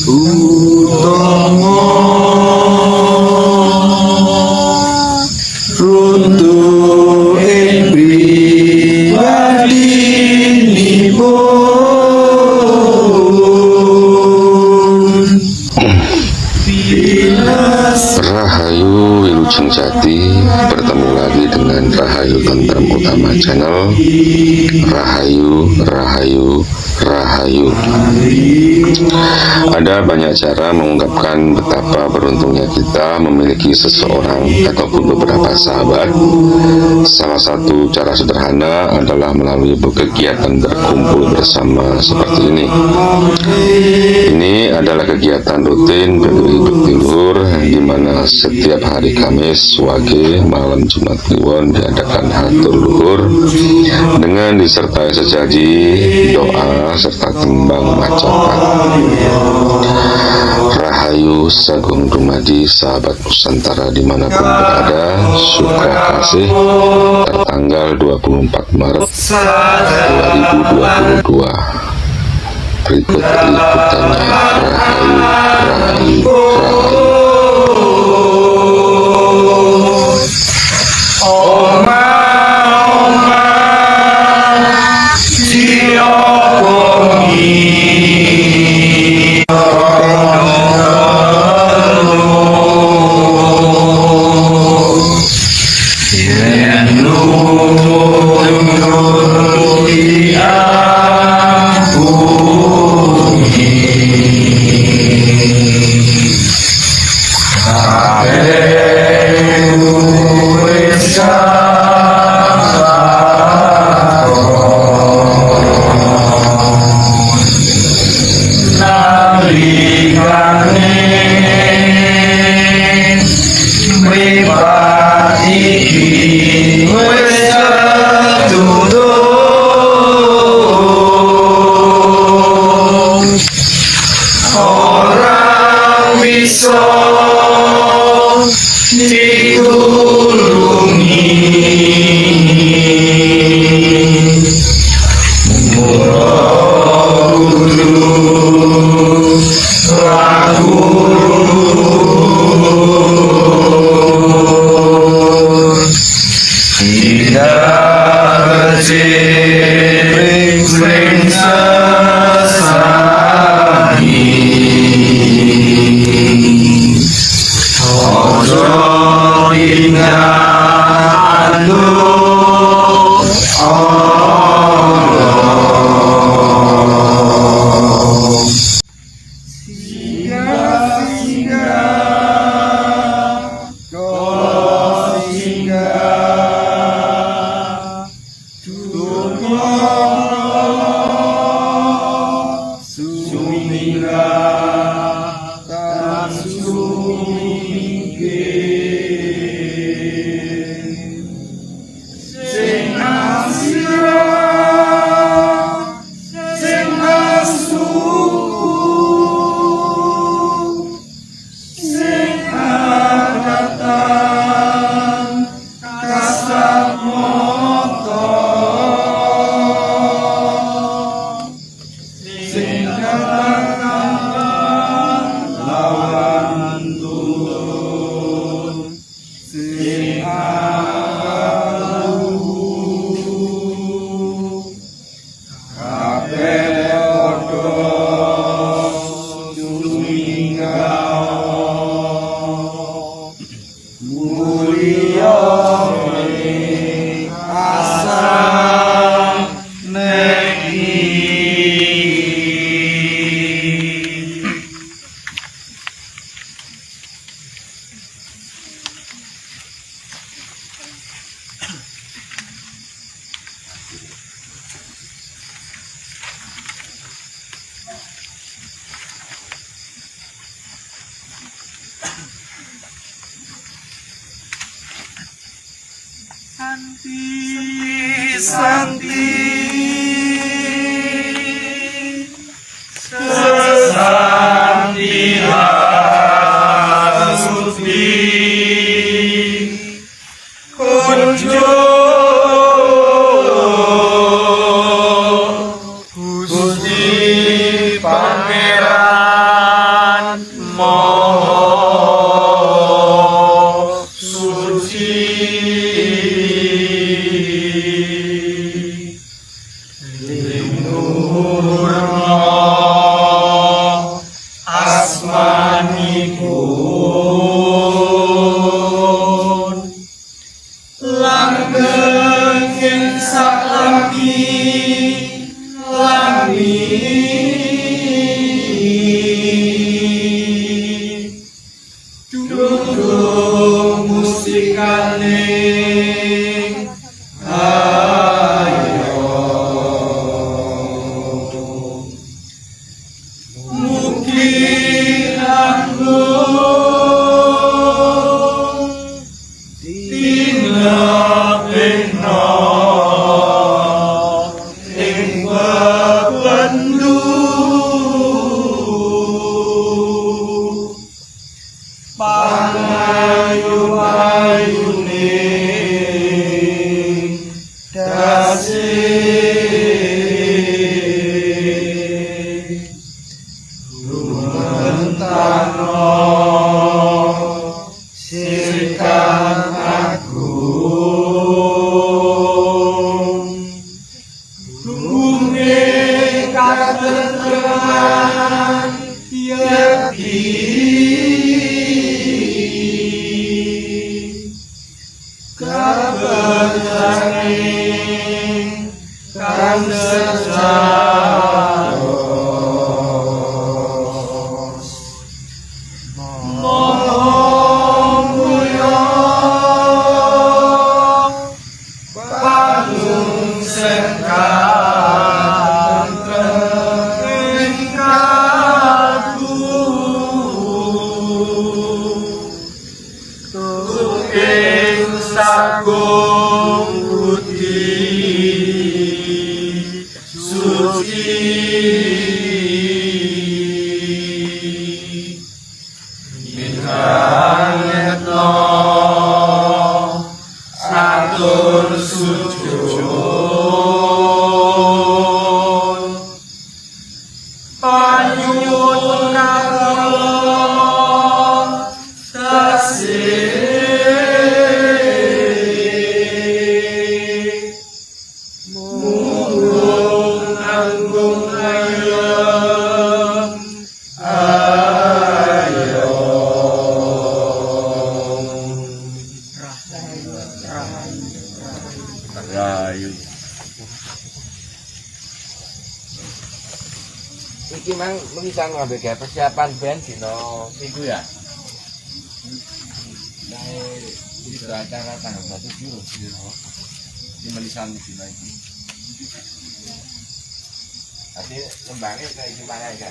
Utomo runtuh ing pribadinipun. Rahayu Wilujeng Jati, bertemu lagi dengan Rahayu Tentrem Utama Channel. Rahayu, Rahayu, Rahayu. Ada banyak cara mengungkapkan betapa beruntungnya kita memiliki seseorang ataupun beberapa sahabat. Salah satu cara sederhana adalah melalui kegiatan berkumpul bersama seperti ini. Ini adalah kegiatan rutin PBI Bekti Luhur, di mana setiap hari Kamis Wage malam Jumat Kliwon diadakan hatur luhur dengan disertai sesaji, doa serta tembang macapat. Rahayu Sagung Dumadi sahabat Nusantara dimanapun berada, suka kasih tertanggal 24 Maret 2022. Berikut liputannya. Rahayu, Rahayu, Rahayu. Orang bisa ditulungi, murah guru lagu tidak berjering sesani. Ojo ingat Allah. Singgah, kau singgah, Tuhan sumingga tak sumingkin, sing asira, sing asu, sing agatan kasat moto, sing katakan lawan turun, sing aluhu kabeh padha suminggawa mulia ing asal neki. Santi, Santi, Sesanti Asuti, Kunjo Gusti Pangeran musikaning ayo mugi anggung tinapena ing bebendu pangayu-ayune dasih lumentano sikang agung lunge katentreman yakti kabersaning kang sejaros momuyo panungseng katentrem kaku tuking sagung putih suci minangeta atur sujud panyuwun kawula tasih munggung anggung ayem rahayu Iki mang bisa ngambil kayak persiapan band dino minggu ya. Nah, itu acara tanggal 1 Juli di Melisan dino iki. Nanti kembangnya kayak gimana ya?